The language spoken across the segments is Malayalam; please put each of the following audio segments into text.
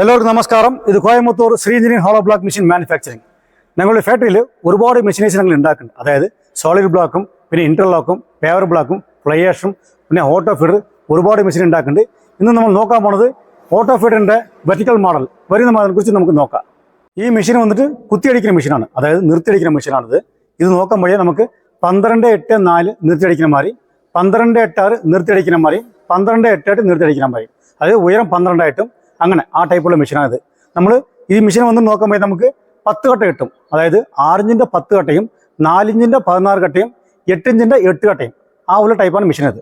എല്ലാവർക്കും നമസ്കാരം. ഇത് Coimbatore Shri engineering hollow block machine manufacturing. ഞങ്ങളുടെ ഫാക്ടറിയിൽ ഒരുപാട് മെഷീനേഴ്സ് ഞങ്ങൾ ഉണ്ടാക്കുന്നുണ്ട്. അതായത് സോളിഡ് ബ്ലോക്കും പിന്നെ ഇന്റർലോക്കും പേവർ ബ്ലോക്കും ഫ്ലൈയേഷും പിന്നെ ഓട്ടോ ഫീഡർ ഒരുപാട് മെഷീൻ ഉണ്ടാക്കുന്നുണ്ട്. ഇന്ന് നമ്മൾ നോക്കാൻ പോണത് ഓട്ടോ ഫീഡറിൻ്റെ വെർട്ടിക്കൽ മോഡൽ വരുന്ന മോഡലിനെ കുറിച്ച് നമുക്ക് നോക്കാം. ഈ മെഷീൻ വന്നിട്ട് കുത്തിയടിക്കുന്ന മെഷീനാണ്, അതായത് നിർത്തിയടിക്കുന്ന മെഷീനാണിത്. ഇത് നോക്കുമ്പോഴേ നമുക്ക് 12-8-4 നിർത്തിയടിക്കുന്ന മാറി, 12-8-6 നിർത്തിയടിക്കുന്ന മാറി, 12-8-8 നിർത്തിയടിക്കുന്ന മാറി, അതായത് ഉയരം 12 അങ്ങനെ ആ ടൈപ്പുള്ള മെഷീനാണിത്. നമ്മൾ ഈ മെഷീൻ വന്ന് നോക്കുമ്പോൾ നമുക്ക് 10 കട്ട കിട്ടും. അതായത് 6 ഇഞ്ചിൻ്റെ 10 കട്ടയും 4 ഇഞ്ചിൻ്റെ 16 കട്ടയും 8 ഇഞ്ചിൻ്റെ 8 കട്ടയും ആ ഉള്ള ടൈപ്പാണ് മെഷീൻ ഇത്.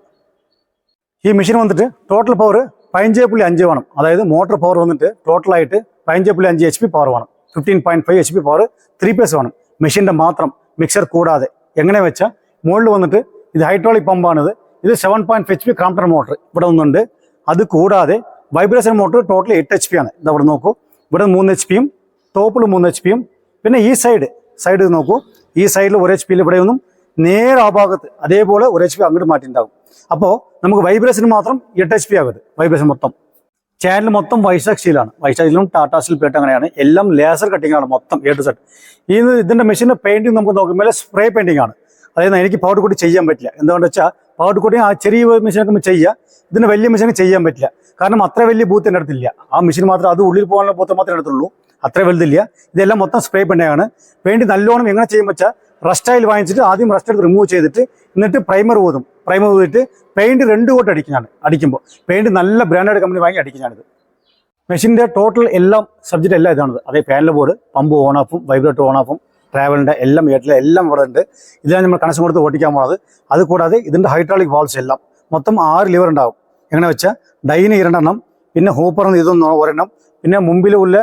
ഈ മെഷീൻ വന്നിട്ട് ടോട്ടൽ പവർ 15.5 വേണം. അതായത് മോട്ടോർ പവർ വന്നിട്ട് ടോട്ടലായിട്ട് 15.5 HP പവർ വേണം. 15.5 HP പവർ 3 phase വേണം മെഷീൻ്റെ മാത്രം, മിക്സർ കൂടാതെ. എങ്ങനെ വെച്ചാൽ മുകളിൽ വന്നിട്ട് ഇത് ഹൈഡ്രോളിക് പമ്പാണിത്. ഇത് 7.5 HP ക്രാംപ്ടൺ മോട്ടർ ഇവിടെ ഒന്നുണ്ട്. അത് കൂടാതെ വൈബ്രേഷൻ മോട്ടർ ടോട്ടൽ 8 HP ആണ്. ഇതവിടെ നോക്കൂ, ഇവിടെ 3 HP ടോപ്പിൽ 3 HP. പിന്നെ ഈ സൈഡ് നോക്കൂ, ഈ സൈഡിൽ 1 HP ഇവിടെ ഒന്നും നേരെ ആ ഭാഗത്ത് അതേപോലെ 1 HP അങ്ങോട്ട് മാറ്റിണ്ടാവും. അപ്പോൾ നമുക്ക് വൈബ്രേഷൻ മാത്രം 8 HP ആകുന്നത്. വൈബ്രേഷൻ മൊത്തം ചാനൽ മൊത്തം വൈശാഖ് സ്റ്റീലാണ്. വൈശാഖ് സ്റ്റീലും ടാറ്റാ സ്റ്റീൽ പ്ലേറ്റ് അങ്ങനെയാണ്. എല്ലാം ലേസർ കട്ടിംഗ് ആണ് മൊത്തം A to Z. ഇതിൻ്റെ മെഷീൻ്റെ പെയിൻറ്റിങ് നമുക്ക് നോക്കുമ്പോൾ സ്പ്രേ പെയിൻറ്റിംഗ് ആണ്. അതായത് എനിക്ക് പൗഡർ കൂടി ചെയ്യാൻ പറ്റില്ല. എന്തുകൊണ്ടെന്ന് വെച്ചാൽ പൗഡർ കൂടി ആ ചെറിയ മെഷീനൊക്കെ ചെയ്യുക, ഇതിന് വലിയ മെഷീനൊക്കെ ചെയ്യാൻ പറ്റില്ല. കാരണം അത്ര വലിയ ബൂത്ത് എൻ്റെ അടുത്തില്ല. ആ മെഷീൻ മാത്രം, അത് ഉള്ളിൽ പോകാനുള്ള ബൂത്ത് മാത്രമേ എടുത്തുള്ളൂ, അത്ര വലുതില്ല. ഇതെല്ലാം മൊത്തം സ്പ്രേ പെയിൻ്റാണ്. പെയിൻറ്റ് നല്ലോണം എങ്ങനെ ചെയ്യുമ്പോൾ വെച്ചാൽ റസ്റ്റ് ഓയിൽ വാങ്ങിച്ചിട്ട് ആദ്യം റസ്റ്റ് എടുത്ത് റിമൂവ് ചെയ്തിട്ട് എന്നിട്ട് പ്രൈമർ ഊതിട്ട് പെയിൻറ്റ് 2 കോട്ട് അടിക്കുമ്പോൾ പെയിൻറ്റ് നല്ല ബ്രാൻഡഡ് കമ്പനി വാങ്ങി അടിക്കുന്നതാണിത്. മെഷീൻ്റെ ടോട്ടൽ എല്ലാം സബ്ജക്റ്റ് എല്ലാം ഇതാണിത്. അതേ പാനൽ ബോർഡ്, പമ്പ് ഓണാഫും വൈബ്രേറ്റർ ഓണാഫും ട്രാവലിൻ്റെ എല്ലാം എല്ലാം ഇവിടെ ഉണ്ട്. ഇതിലാണ് നമ്മൾ കണക്ഷൻ കൊടുത്ത് ഓടിക്കാൻ പോകുന്നത്. അതുകൂടാതെ ഇതിൻ്റെ ഹൈഡ്രോളിക് വാൾസ് എല്ലാം മൊത്തം 6 ലിവർ ഉണ്ടാവും. എങ്ങനെ വെച്ചാൽ ഡൈന് 2 എണ്ണം, പിന്നെ ഹൂപ്പറിന് ഇതൊന്നും 1 എണ്ണം, പിന്നെ മുമ്പിലുള്ള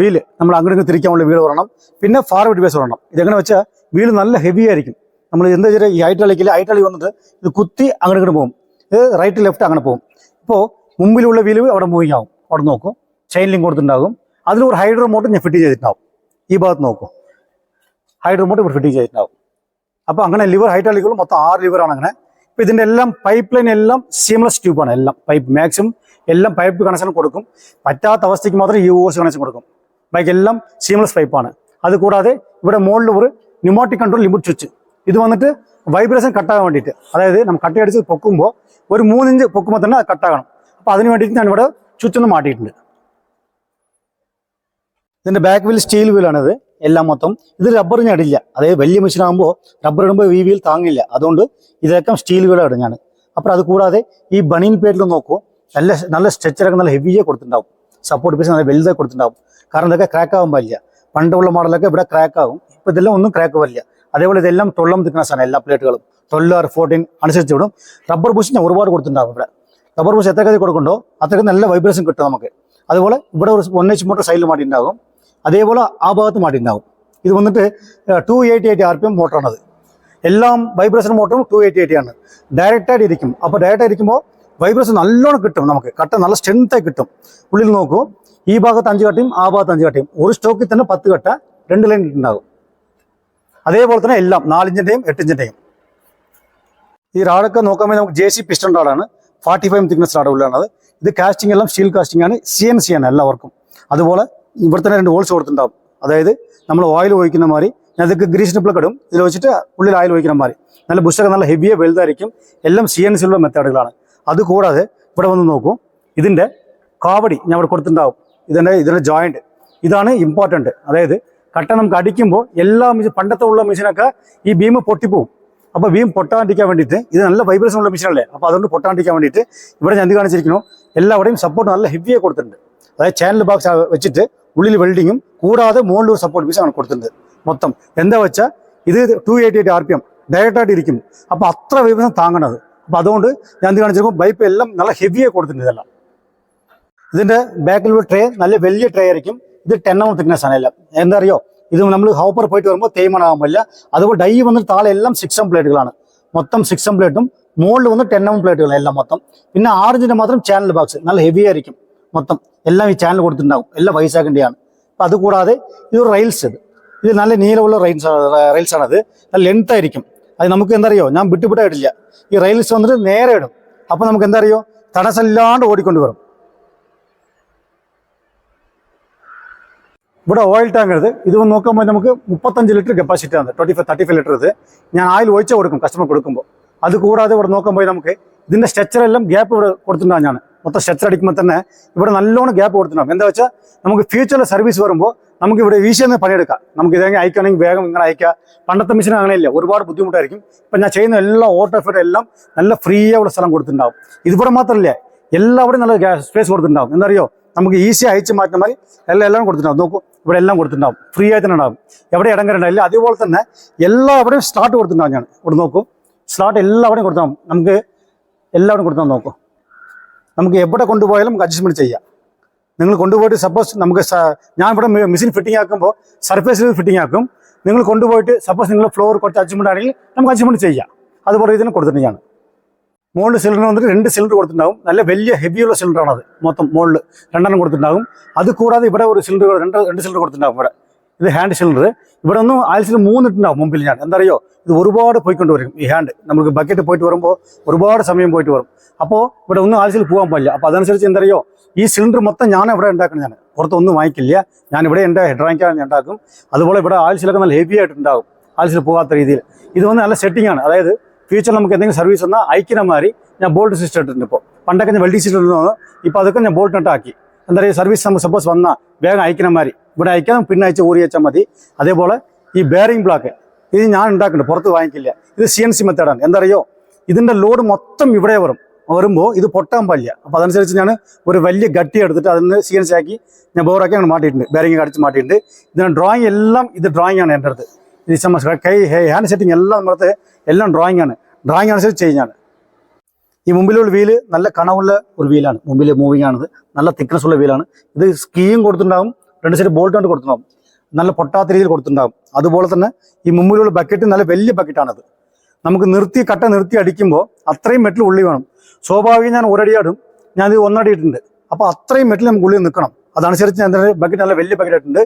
വീല് നമ്മൾ അങ്ങോട്ട് തിരിക്കാനുള്ള വീല് 1 എണ്ണം, പിന്നെ ഫാർവേഡ് ബേസ് 1 എണ്ണം. ഇതെങ്ങനെ വെച്ചാൽ വീല് നല്ല ഹെവി ആയിരിക്കും. നമ്മൾ എന്താ വെച്ചാൽ ഈ ഹൈഡ്രോളിക് വന്നിട്ട് ഇത് കുത്തി അങ്ങോട്ട് പോകും, ഇത് റൈറ്റ് ലെഫ്റ്റ് അങ്ങനെ പോകും. ഇപ്പോൾ മുമ്പിലുള്ള വീല് അവിടെ മൂവിങ് ആവും. അവിടെ നോക്കും, ചെയിൻ ലിങ്ക് കൊടുത്തിട്ടുണ്ടാകും. അതിലൊരു ഹൈഡ്രോ മോട്ടർ ഞാൻ ഫിറ്റ് ചെയ്തിട്ടുണ്ടാവും. ഈ ഭാഗത്ത് നോക്കും, ഹൈഡ്രോ മോട്ടർ ഇവിടെ ഫിറ്റ് ചെയ്തിട്ടുണ്ടാവും. അപ്പോൾ അങ്ങനെ ലിവർ ഹൈഡ്രോളിക്കുകൾ മൊത്തം 6 ലിവറാണ് അങ്ങനെ. ഇപ്പോൾ ഇതിൻ്റെ എല്ലാം പൈപ്പ് ലൈൻ എല്ലാം സീംലെസ് ട്യൂബാണ്. എല്ലാം പൈപ്പ് മാക്സിമം എല്ലാം പൈപ്പ് കണക്ഷൻ കൊടുക്കും. പറ്റാത്ത അവസ്ഥയ്ക്ക് മാത്രം ഈ ഓസ് കണക്ഷൻ കൊടുക്കും. ബാക്കി എല്ലാം സീംലെസ് പൈപ്പാണ്. അതുകൂടാതെ ഇവിടെ മുകളിൽ ഒരു ന്യൂമാറ്റിക് കൺട്രോൾ ലിമിറ്റ് സ്വിച്ച്. ഇത് വന്നിട്ട് വൈബ്രേഷൻ കട്ടാകാൻ വേണ്ടിയിട്ട്, അതായത് നമ്മൾ കട്ടയടിച്ച് പൊക്കുമ്പോൾ ഒരു 3 ഇഞ്ച് പൊക്കുമ്പോൾ തന്നെ അത് കട്ടാകണം. അപ്പോൾ അതിന് വേണ്ടിയിട്ട് ഞാൻ ഇവിടെ സ്വിച്ച് ഒന്ന് മാറ്റിയിട്ടുണ്ട്. ഇതിൻ്റെ ബാക്ക് വീൽ സ്റ്റീൽ വീലാണിത് എല്ലാം മൊത്തം. ഇത് റബ്ബറിന് അടില്ല. അതായത് വലിയ മെഷീനാകുമ്പോൾ റബ്ബർ ഇടുമ്പോൾ ഈ വീൽ താങ്ങില്ല. അതുകൊണ്ട് ഇതൊക്കെ സ്റ്റീൽ വീലാണ് ഞാൻ. അപ്പോൾ അത് കൂടാതെ ഈ ബണീൻ പേറ്റിൽ നോക്കൂ, നല്ല സ്ട്രെച്ചറൊക്കെ നല്ല ഹെവിയെ കൊടുത്തിട്ടുണ്ടാവും. സപ്പോർട്ട് പീസ് നല്ല വലുതായി കൊടുത്തിട്ടുണ്ടാവും. കാരണം ഇതൊക്കെ ക്രാക്ക് ആകാൻ പാടില്ല. പണ്ടുള്ള മോഡലൊക്കെ ഇവിടെ ക്രാക്ക് ആകും. ഇപ്പോൾ ഇതെല്ലാം ഒന്നും ക്രാക്ക് പാടില്ല. അതേപോലെ ഇതെല്ലാം തൊള്ളം തിക്കുന്ന സാധനം, എല്ലാ പ്ലേറ്റുകളും 12 14 അനുസരിച്ച് വിടും. റബ്ബർ ബൂസ് ഞാൻ ഒരുപാട് കൊടുത്തിട്ടുണ്ടാവും. ഇവിടെ റബ്ബർ ബൂസ് എത്രയൊക്കെ കൊടുക്കണ്ടോ അത്രയ്ക്ക് നല്ല വൈബ്രേഷൻ കിട്ടും നമുക്ക്. അതുപോലെ ഇവിടെ ഒരു 1 HP മോട്ടർ സൈഡിൽ മാറ്റിയിട്ടുണ്ടാകും. അതേപോലെ ആ ഭാഗത്ത് മാറ്റിയിട്ടുണ്ടാകും. ഇത് വന്നിട്ട് 288 RPM മോട്ടറാണത്. എല്ലാം വൈബ്രേഷൻ മോട്ടറും 288 ആണ്. ഡയറക്റ്റായിട്ട് ഇരിക്കും. അപ്പോൾ ഡയറക്റ്റായിട്ട് ഇരിക്കുമ്പോൾ വൈബ്രേഷൻ നല്ലോണം കിട്ടും നമുക്ക്. കട്ട നല്ല സ്ട്രെങ്ത്തായി കിട്ടും. ഉള്ളിൽ നോക്കൂ, ഈ ഭാഗത്ത് 5 കട്ടയും ആ ഭാഗത്ത് 5 കട്ടയും. ഒരു സ്റ്റോക്കിൽ തന്നെ 10 കട്ട 2 ലൈൻ ഇട്ടുണ്ടാകും. അതേപോലെ തന്നെ എല്ലാം 4 ഇഞ്ചിൻ്റെയും 8 ഇഞ്ചിൻ്റെയും. ഈ റാഡൊക്കെ നോക്കുമ്പോൾ നമുക്ക് JC പിസ്റ്റൺ റാഡാണ്. 45 തിക്നെസ് റാഡ് ഉള്ളതാണത്. ഇത് കാസ്റ്റിംഗ് എല്ലാം സ്റ്റീൽ കാസ്റ്റിംഗ് ആണ്, CNC ആണ് എല്ലാവർക്കും. അതുപോലെ ഇവിടെ തന്നെ 2 ഹോൾസ് കൊടുത്തിട്ടുണ്ടാവും. അതായത് നമ്മൾ ഓയിൽ ഒഴിക്കുന്ന മാതിരി ഞാൻ ഇതൊക്കെ ഗ്രീസ് നിപ്പിളൊക്കെ ഇടും. ഇതിൽ വെച്ചിട്ട് ഉള്ളിൽ ഓയിൽ ഒഴിക്കുന്ന മാതിരി നല്ല ബുഷൊക്കെ നല്ല ഹെവിയെ വലുതായിരിക്കും. എല്ലാം CNC ഉള്ള മെത്തേഡുകളാണ്. അതുകൂടാതെ ഇവിടെ വന്ന് നോക്കൂ, ഇതിൻ്റെ കാവടി ഞാൻ ഇവിടെ കൊടുത്തിട്ടുണ്ടാവും. ഇതിൻ്റെ ജോയിൻറ്റ് ഇതാണ് ഇമ്പോർട്ടൻറ്റ്. അതായത് കട്ട നമുക്ക് അടിക്കുമ്പോൾ എല്ലാ പണ്ടത്തെ ഉള്ള മെഷീനൊക്കെ ഈ ബീം പൊട്ടിപ്പോവും. അപ്പോൾ ബീം പൊട്ടാണ്ടിരിക്കാൻ വേണ്ടിയിട്ട് ഇത് നല്ല വൈബ്രേഷൻ ഉള്ള മെഷീനല്ലേ. അപ്പോൾ അതുകൊണ്ട് പൊട്ടാണ്ടിരിക്കാൻ വേണ്ടിയിട്ട് ഇവിടെ ഞാൻ എന്ത് കാണിച്ചിരിക്കണോ എല്ലാവിടെയും സപ്പോർട്ട് നല്ല ഹെവിയെ കൊടുത്തിട്ടുണ്ട്. അതായത് ചാനൽ ബോക്സ് വെച്ചിട്ട് ഉള്ളിൽ വെൽഡിങ്ങും കൂടാതെ മുകളിൽ ഒരു സപ്പോർട്ട് പീസ് ആണ് കൊടുത്തിട്ടുണ്ട്. മൊത്തം എന്താ വെച്ചാൽ ഇത് 288 RPM ഡയറക്റ്റായിട്ട് ഇരിക്കും. അപ്പോൾ അത്ര വൈബ്രേഷൻ താങ്ങണത്. അപ്പോൾ അതുകൊണ്ട് ഞാൻ എന്ത് കാണിച്ചിരിക്കും, പൈപ്പ് എല്ലാം നല്ല ഹെവിയെ കൊടുത്തിട്ടുണ്ട്. ഇതെല്ലാം ഇതിൻ്റെ ബാക്കിൽ ഒരു ട്രേ നല്ല വലിയ ട്രേ ആയിരിക്കും. ഇത് 10 mm തിക്നെസ് ആണ്. എല്ലാം എന്താ അറിയോ, ഇത് നമ്മൾ ഹോപ്പർ പോയിട്ട് വരുമ്പോൾ തേയ്മാനാകാൻ പറ്റില്ല. അതുപോലെ ഡൈ വന്നിട്ട് താഴെ എല്ലാം 6 mm പ്ലേറ്റുകളാണ്. മൊത്തം 6 mm പ്ലേറ്റും മുകളിൽ വന്ന് 10 mm പ്ലേറ്റുകളാണ് എല്ലാം മൊത്തം. പിന്നെ 6 ഇഞ്ചിൻ്റെ മാത്രം ചാനൽ ബോക്സ് നല്ല ഹെവി ആയിരിക്കും. മൊത്തം എല്ലാം ഈ ചാനൽ കൊടുത്തിട്ടുണ്ടാവും. എല്ലാം വൈസാക്കിൻ്റെയാണ്. അപ്പോൾ അതുകൂടാതെ ഇതൊരു റെയിൽസ്, ഇത് നല്ല നീളമുള്ള റെയിൽസാണത്. നല്ല ലെങ്ത് ആയിരിക്കും. അത് നമുക്ക് എന്തറിയോ, ഞാൻ വിട്ടുവിടായിട്ടില്ല. ഈ റെയിൽസ് വന്നിട്ട് നേരെ ഇടും. അപ്പോൾ നമുക്ക് എന്തറിയോ, തടസ്സമില്ലാണ്ട് ഓടിക്കൊണ്ട് വരും. ഇവിടെ ഓയിൽ ടാങ്ക് ഇത് വന്ന് നോക്കുമ്പോൾ നമുക്ക് 35 ലിറ്റർ കപ്പാസിറ്റി ആണ്, 35 ലിറ്റർ. ഇത് ഞാൻ ആയിൽ ഒഴിച്ച കൊടുക്കും കസ്റ്റമർ കൊടുക്കുമ്പോൾ. അത് കൂടാതെ ഇവിടെ നോക്കുമ്പോൾ നമുക്ക് ഇതിൻ്റെ സ്ട്രക്ചറെല്ലാം ഗ്യാപ്പ് ഇവിടെ കൊടുത്തിട്ടുണ്ടാകും. ഞാൻ മൊത്തം സ്ട്രക്ചർ അടിക്കുമ്പോൾ തന്നെ ഇവിടെ നല്ലോണം ഗ്യാപ്പ് കൊടുത്തിട്ടുണ്ടാകും. എന്താ വെച്ചാൽ നമുക്ക് ഫ്യൂച്ചറിൽ സർവീസ് വരുമ്പോൾ നമുക്ക് ഇവിടെ വീശിയെന്ന് പണിയെടുക്കാം. നമുക്ക് ഇതെങ്ങനെ അയക്കുകയാണെങ്കിൽ വേഗം ഇങ്ങനെ അയക്കാം. പണ്ടത്തെ മെഷീൻ അങ്ങനെയില്ല, ഒരുപാട് ബുദ്ധിമുട്ടായിരിക്കും. ഇപ്പം ഞാൻ ചെയ്യുന്ന എല്ലാ ഓട്ടോ ഫിറ്റ് എല്ലാം നല്ല ഫ്രീ ആയുള്ള സ്ഥലം കൊടുത്തിട്ടുണ്ടാവും. ഇതിവിടെ മാത്രമല്ല, എല്ലാവരും നല്ല സ്പേസ് കൊടുത്തിട്ടുണ്ടാവും. എന്തറിയോ, നമുക്ക് ഈസി അയച്ച് മാറ്റുന്ന മാതിരി എല്ലാം കൊടുത്തിട്ടുണ്ടാവും. നോക്കൂ, ഇവിടെ എല്ലാം കൊടുത്തിട്ടുണ്ടാവും, ഫ്രീ ആയിട്ട് തന്നെ ഉണ്ടാവും, എവിടെ ഇടങ്കരണ്ടാവില്ല. അതേപോലെ തന്നെ എല്ലാവരുടെയും സ്ലാട്ട് കൊടുത്തിട്ടുണ്ടാവും. ഞാൻ ഇവിടെ നോക്കൂ, സ്ലാട്ട് എല്ലാവരുടെയും കൊടുത്താൽ നമുക്ക് എല്ലാവരും കൊടുത്താൽ നോക്കൂ, നമുക്ക് എവിടെ കൊണ്ടുപോയാലും നമുക്ക് അഡ്ജസ്റ്റ്മെൻറ്റ് ചെയ്യാം. നിങ്ങൾ കൊണ്ടുപോയിട്ട് സപ്പോസ് നമുക്ക് ഞാൻ ഇവിടെ മെഷീൻ ഫിറ്റിംഗ് ആക്കുമ്പോൾ സർഫേസിൽ ഫിറ്റിംഗ് ആക്കും. നിങ്ങൾ കൊണ്ടുപോയിട്ട് സപ്പോസ് നിങ്ങൾ ഫ്ലോർ കുറച്ച് അഡ്ജസ്റ്റ്മെൻറ്റ് ആണെങ്കിൽ നമുക്ക് അഡ്ജസ്റ്റ്മെൻറ്റ് ചെയ്യാം. അതുപോലെ ഇതിന് കൊടുത്തിട്ടുണ്ട്. ഞാൻ മുകളിൽ സിലിണ്ടർ വന്നിട്ട് 2 സിലിണ്ടർ കൊടുത്തിട്ടുണ്ടാവും. നല്ല വലിയ ഹെവിയുള്ള സിലിണ്ടറാണത്. മൊത്തം മുകളിൽ 2 കൊടുത്തിട്ടുണ്ടാവും. അത് കൂടാതെ ഇവിടെ ഒരു സിലിണ്ടർ, രണ്ട് സിലിണ്ടർ കൊടുത്തിട്ടുണ്ടാവും. ഇവിടെ ഇത് ഹാൻഡ് സിലിണ്ടർ. ഇവിടെ ഒന്നും ആഴ്ചയിൽ 3 ഇട്ടുണ്ടാവും മുമ്പിൽ. ഞാൻ എന്തറിയോ, ഇത് ഒരുപാട് പോയിക്കൊണ്ട് വരും. ഈ ഹാൻഡ് നമുക്ക് ബക്കറ്റ് പോയിട്ട് വരുമ്പോൾ ഒരുപാട് സമയം പോയിട്ട് വരും. അപ്പോൾ ഇവിടെ ഒന്നും ആഴ്ചയിൽ പോകാൻ പാടില്ല. അപ്പോൾ അതനുസരിച്ച് എന്തറിയോ, ഈ സിലിണ്ടർ മൊത്തം ഞാൻ ഇവിടെ ഉണ്ടാക്കണം. ഞാൻ പുറത്തൊന്നും വാങ്ങിക്കില്ല. ഞാൻ ഇവിടെ എൻ്റെ ഹെഡ്രാങ്കാണ് ഞാൻ ഉണ്ടാക്കും. അതുപോലെ ഇവിടെ ആഴ്ചയിലൊക്കെ നല്ല ഹെവി ആയിട്ടുണ്ടാകും, ആഴ്ചയിൽ പോകാത്ത രീതിയിൽ. ഇത് വന്ന് നല്ല സെറ്റിംഗ് ആണ്. അതായത് ഫ്യൂച്ചറിൽ നമുക്ക് എന്തെങ്കിലും സർവീസ് വന്നാൽ അയക്കുന്ന മാതിരി ഞാൻ ബോൾട്ട് സിസ്റ്റം ഇട്ടിട്ടുണ്ട്. ഇപ്പോൾ പണ്ടൊക്കെ ഞാൻ വെൽഡിംഗ് സിസ്റ്റം ഇടുന്നു, ഇപ്പോൾ അതൊക്കെ ഞാൻ ബോൾട്ട് ഇട്ടാക്കി. എന്താ പറയുക, സർവീസ് നമുക്ക് സപ്പോസ് വന്നാൽ വേഗം അയക്കുന്ന മാതിരി ഇവിടെ അയക്കാം, പിന്നെ അയച്ച് ഊരി വെച്ചാൽ മതി. അതേപോലെ ഈ ബെയറിംഗ് ബ്ലോക്ക് ഇത് ഞാൻ ഉണ്ടാക്കുന്നുണ്ട്, പുറത്ത് വാങ്ങിക്കില്ല. ഇത് CNC മെത്തേഡാണ്. എന്തറിയോ, ഇതിൻ്റെ ലോഡ് മൊത്തം ഇവിടെ വരുമ്പോൾ ഇത് പൊട്ടാൻ പാടില്ല. അപ്പോൾ അതനുസരിച്ച് ഞാൻ ഒരു വലിയ ഗട്ടി എടുത്തിട്ട് അതിന് CNC ആക്കി ഞാൻ ബോറാക്കി അങ്ങനെ മാറ്റിയിട്ടുണ്ട്, ബെയറിംഗ് അടിച്ച് മാറ്റിയിട്ടുണ്ട്. ഇതിന് ഡ്രോയിങ് എല്ലാം ഇത് ഡ്രോയിങ് ആണ് എൻ്റെ അടുത്ത്. ഇത് കൈ ഹാൻഡ് സെറ്റിംഗ് എല്ലാം നമ്മുടെ എല്ലാം ഡ്രോയിങ് ആണ്. ഡ്രോയിങ് അനുസരിച്ച് ചെയ്യുന്നതാണ്. ഈ മുമ്പിലുള്ള വീല് നല്ല കണവുള്ള ഒരു വീലാണ്. മുമ്പിൽ മൂവിങ് ആണിത്, നല്ല തിക്നെസ് ഉള്ള വീലാണ്. ഇത് സ്കീയും കൊടുത്തിട്ടുണ്ടാകും, 2 സൈഡ് ബോൾട്ട് കൊണ്ട് കൊടുത്തിട്ടുണ്ടാകും, നല്ല പൊട്ടാത്ത രീതിയിൽ കൊടുത്തിട്ടുണ്ടാകും. അതുപോലെ തന്നെ ഈ മുമ്പിലുള്ള ബക്കറ്റ് നല്ല വലിയ ബക്കറ്റാണത്. നമുക്ക് കട്ട നിർത്തി അടിക്കുമ്പോൾ അത്രയും മെറ്റൽ ഉള്ളി വേണം. സ്വാഭാവികം ഞാൻ ഒരടി ആടും, ഞാനിത് 1 അടി ഇട്ടിട്ടുണ്ട്. അപ്പോൾ അത്രയും മെറ്റൽ നമുക്ക് ഉള്ളിൽ നിൽക്കണം. അതനുസരിച്ച് ഞാൻ ബക്കറ്റ് നല്ല വലിയ ബക്കറ്റായിട്ടുണ്ട്.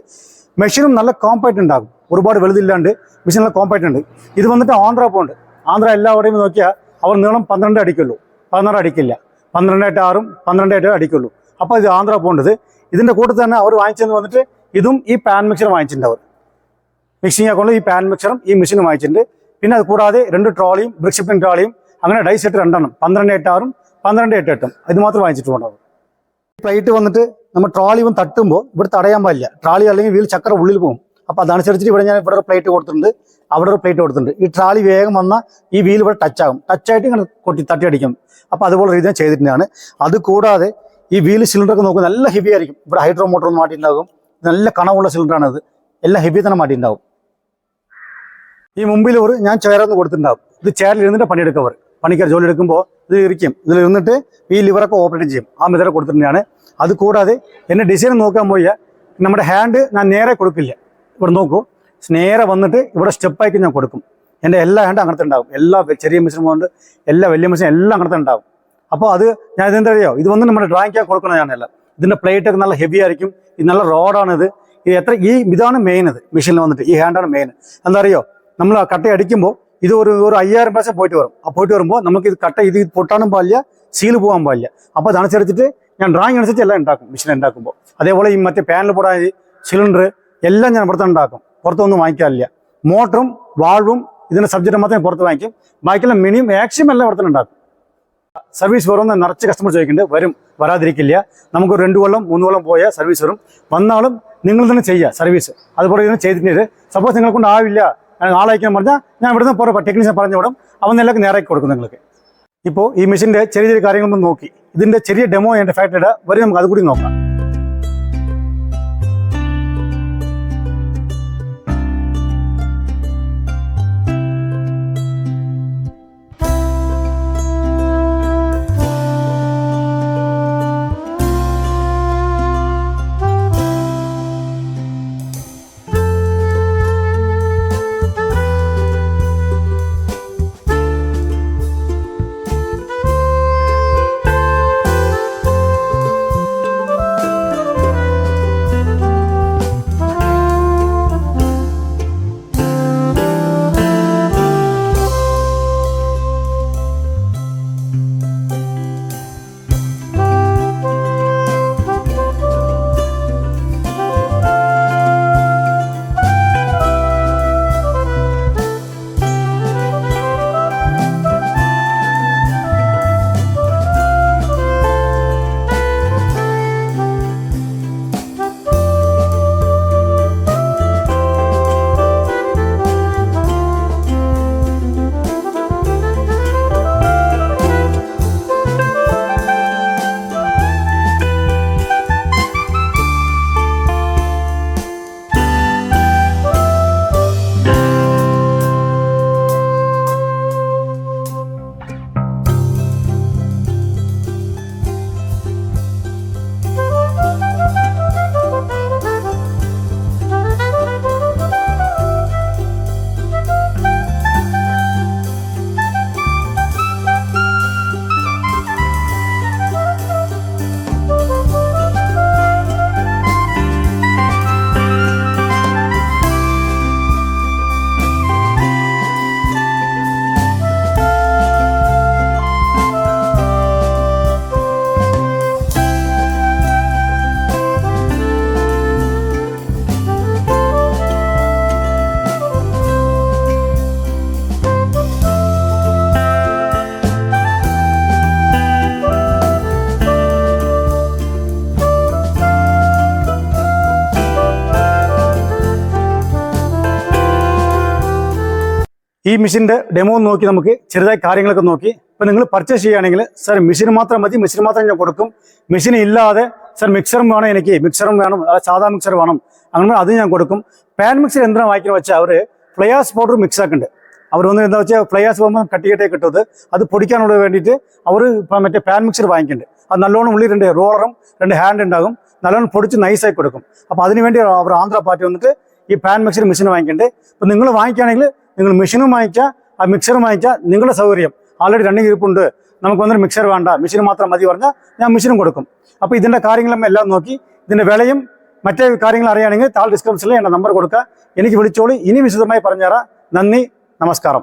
മെഷീനും നല്ല കോമ്പാക്റ്റ് ഉണ്ടാകും, ഒരുപാട് വലുതില്ലാണ്ട് മെഷീൻ നല്ല കോമ്പാക്റ്റ് ഉണ്ട്. ഇത് വന്നിട്ട് ആന്ധ്ര പോണ്ട്. ആന്ധ്ര എല്ലാവരുടെയും നോക്കിയാൽ അവർ നീളം 12 അടിക്കുള്ളൂ, 16 അടിക്കില്ല. 12.6 12.7 അടിക്കുള്ളൂ. അപ്പോൾ ഇത് ആന്ധ്ര പോണ്ടത്. ഇതിൻ്റെ കൂട്ടത്തിൽ തന്നെ അവർ വാങ്ങിച്ചെന്ന് വന്നിട്ട് ഇതും ഈ പാൻ മിക്സർ വാങ്ങിച്ചിട്ടുണ്ട്. അവർ മിക്സിങ് ആക്കൊണ്ട് ഈ പാൻ മിക്സറും ഈ മെഷീനും വാങ്ങിച്ചിട്ടുണ്ട്. പിന്നെ അത് കൂടാതെ 2 ട്രോളിയും ബ്രിക് ഷിപ്പിംഗ് ട്രോളിയും അങ്ങനെ ഡൈ സെറ്റ് 2 12.6 12.8 ഇത് മാത്രം വാങ്ങിച്ചിട്ടുണ്ടാവും. പ്ലേറ്റ് വന്നിട്ട് നമ്മൾ ട്രോളി തട്ടുമ്പോൾ ഇവിടെ തടയാൻ പാടില്ല. ട്രാളി അല്ലെങ്കിൽ വീൽ ചക്ര ഉള്ളിൽ പോകും. അപ്പോൾ അതനുസരിച്ചിട്ട് ഇവിടെ ഞാൻ ഇവിടെ ഒരു പ്ലേറ്റ് കൊടുത്തിട്ടുണ്ട്, അവിടെ ഒരു പ്ലേറ്റ് കൊടുത്തിട്ടുണ്ട്. ഈ ട്രാളി വേഗം വന്നാൽ ഈ വീൽ ഇവിടെ ടച്ചാകും, ടച്ചായിട്ട് ഇങ്ങനെ തട്ടി അടിക്കും. അപ്പോൾ അതുപോലെ രീതിയിൽ ചെയ്തിട്ടാണ്. അത് കൂടാതെ ഈ വീൽ സിലിണ്ടറൊക്കെ നോക്കും നല്ല ഹെവി ആയിരിക്കും. ഇവിടെ ഹൈഡ്രോ മോട്ടർ ഒന്ന് മാറ്റിയിട്ടുണ്ടാകും, നല്ല കണവുള്ള സിലിണ്ടറാണത്, എല്ലാം ഹെവി തന്നെ മാറ്റിയിട്ടുണ്ടാവും. ഈ മുമ്പിൽ ഒരു ഞാൻ ചെയറൊന്ന് കൊടുത്തിട്ടുണ്ടാവും. ഇത് ചെയറിൽ ഇരുന്നിട്ട് പണിയെടുക്കവർ പണിക്കാർ ജോലി എടുക്കുമ്പോൾ ഇത് ഇരിക്കും, ഇതിലിരുന്നിട്ട് ഈ ലിവറൊക്കെ ഓപ്പറേറ്റ് ചെയ്യും. ആ മെത്തേഡ് കൊടുത്തിട്ടാണ്. അത് കൂടാതെ എന്നെ ഡിസൈൻ നോക്കാൻ പോയാൽ നമ്മുടെ ഹാൻഡ് ഞാൻ നേരെ കൊടുക്കില്ല. ഇവിടെ നോക്കൂ, നേരെ വന്നിട്ട് ഇവിടെ സ്റ്റെപ്പായിട്ട് ഞാൻ കൊടുക്കും. എൻ്റെ എല്ലാ ഹാൻഡും അങ്ങനത്തെ ഉണ്ടാവും. എല്ലാ ചെറിയ മെഷീൻ കൊണ്ട് എല്ലാ വലിയ മെഷീൻ എല്ലാം അങ്ങനത്തെ ഉണ്ടാവും. അപ്പോൾ അത് ഞാൻ ഇതെന്താ അറിയോ, ഇത് വന്ന് നമ്മുടെ ഡ്രോയിങ് കൊടുക്കണം. ഞാനെല്ലാം ഇതിൻ്റെ പ്ലേറ്റൊക്കെ നല്ല ഹെവി ആയിരിക്കും. ഇത് നല്ല റോഡാണിത്. ഇതാണ് മെയിൻ. ഇത് മെഷീനിൽ വന്നിട്ട് ഈ ഹാൻഡാണ് മെയിൻ. എന്താ അറിയോ, നമ്മൾ കട്ട അടിക്കുമ്പോൾ ഇത് ഒരു 5000 പ്രാവശ്യം പോയിട്ട് വരും. ആ പോയിട്ട് വരുമ്പോൾ നമുക്ക് ഇത് കട്ട ഇത് പൊട്ടാനും പാടില്ല, സീല് പോകാൻ പാടില്ല. അപ്പോൾ അതനുസരിച്ചിട്ട് ഞാൻ ഡ്രോയിങ് അനുസരിച്ച് എല്ലാം ഉണ്ടാക്കും മെഷീൻ ഉണ്ടാക്കുമ്പോൾ. അതേപോലെ ഈ മറ്റേ പാനൽ പോടാൻ സിലിണ്ടർ എല്ലാം ഞാൻ പുറത്ത് ഉണ്ടാക്കും, പുറത്തൊന്നും വാങ്ങിക്കാറില്ല. മോട്ടറും വാൾവും ഇതിൻ്റെ സബ്ജക്റ്റ് മാത്രമേ പുറത്ത് വാങ്ങിക്കും. ബാക്കിയെല്ലാം മിനിമം മാക്സിമം എല്ലാം ഇവിടെ തന്നെ ഉണ്ടാക്കും. സർവീസ് വരുമെന്ന് നിറച്ച് കസ്റ്റമർ ചോദിക്കുന്നുണ്ട്. വരും, വരാതിരിക്കില്ല. നമുക്ക് 2 കൊല്ലം 3 കൊല്ലം പോയാൽ സർവീസ് വരും. വന്നാലും നിങ്ങൾ തന്നെ ചെയ്യുക സർവീസ്. അതുപോലെ ഇതിനെ ചെയ്തിട്ട് സപ്പോസ് നിങ്ങളെ കൊണ്ട് ആവില്ല, ആളയക്കാൻ പറഞ്ഞാൽ ഞാൻ ഇവിടുന്ന് പുറം ടെക്നീഷ്യൻ പറഞ്ഞു വിടും, അവൻ എല്ലാം നേരാക്കി കൊടുക്കും നിങ്ങൾക്ക്. ഇപ്പോൾ ഈ മെഷീൻ്റെ ചെറിയ ചെറിയ കാര്യങ്ങളൊന്നും നോക്കി ഇതിൻ്റെ ചെറിയ ഡെമോ എൻ്റെ ഫാക്ടറിയുടെ വരെ നമുക്ക് അതുകൂടി നോക്കാം. ഈ മെഷീൻ്റെ ഡെമോ നോക്കി നമുക്ക് ചെറുതായി കാര്യങ്ങളൊക്കെ നോക്കി ഇപ്പോൾ നിങ്ങൾ പർച്ചേസ് ചെയ്യുകയാണെങ്കിൽ സാർ മെഷീൻ മാത്രം മതി, മെഷീൻ മാത്രം ഞാൻ കൊടുക്കും. മെഷീൻ ഇല്ലാതെ സാർ മിക്സറും വേണം, എനിക്ക് മിക്സറും വേണം, സാധാ മിക്സർ വേണം, അങ്ങനെ അത് ഞാൻ കൊടുക്കും. പാൻ മിക്സർ എന്തിനാണ് വാങ്ങിക്കുന്നത് വെച്ചാൽ അവർ ഫ്ലയാസ് പൗഡർ മിക്സ് ആക്കുന്നുണ്ട്. അവർ വന്ന് എന്താ വെച്ചാൽ ഫ്ലയാസ് പോകുമ്പോൾ കട്ടിക്കട്ടേ കിട്ടുന്നത് അത് പൊടിക്കാനുള്ള വേണ്ടിയിട്ട് അവർ മറ്റേ പാൻ മിക്സർ വാങ്ങിക്കുന്നുണ്ട്. അത് നല്ലോണം ഉള്ളിൽ 2 റോളറും 2 ഹാൻഡ് ഉണ്ടാകും, നല്ലോണം പൊടിച്ച് നൈസായി കൊടുക്കും. അപ്പോൾ അതിനുവേണ്ടി അവർ ആന്ധ്ര പാർട്ടി വന്നിട്ട് ഈ പാൻ മിക്സർ മെഷീൻ വാങ്ങിക്കുന്നുണ്ട്. അപ്പോൾ നിങ്ങൾ വാങ്ങിക്കുകയാണെങ്കിൽ നിങ്ങൾ മെഷീനും വാങ്ങിക്കുക, ആ മിക്സറും വാങ്ങിക്കുക, നിങ്ങളുടെ സൗകര്യം. ആൾറെഡി റണ്ണിങ് ഇരിപ്പുണ്ട്, നമുക്ക് വന്നൊരു മിക്സർ വേണ്ട, മെഷീൻ മാത്രം മതി പറഞ്ഞാൽ ഞാൻ മെഷീനും കൊടുക്കും. അപ്പോൾ ഇതിൻ്റെ കാര്യങ്ങളും എല്ലാം നോക്കി ഇതിൻ്റെ വിലയും മറ്റേ കാര്യങ്ങൾ അറിയുകയാണെങ്കിൽ താഴെ ഡിസ്ക്രിപ്ഷനിൽ എൻ്റെ നമ്പർ കൊടുക്കുക, എനിക്ക് വിളിച്ചോളൂ. ഇനി വിശദമായി പറഞ്ഞുതരാം. നന്ദി, നമസ്കാരം.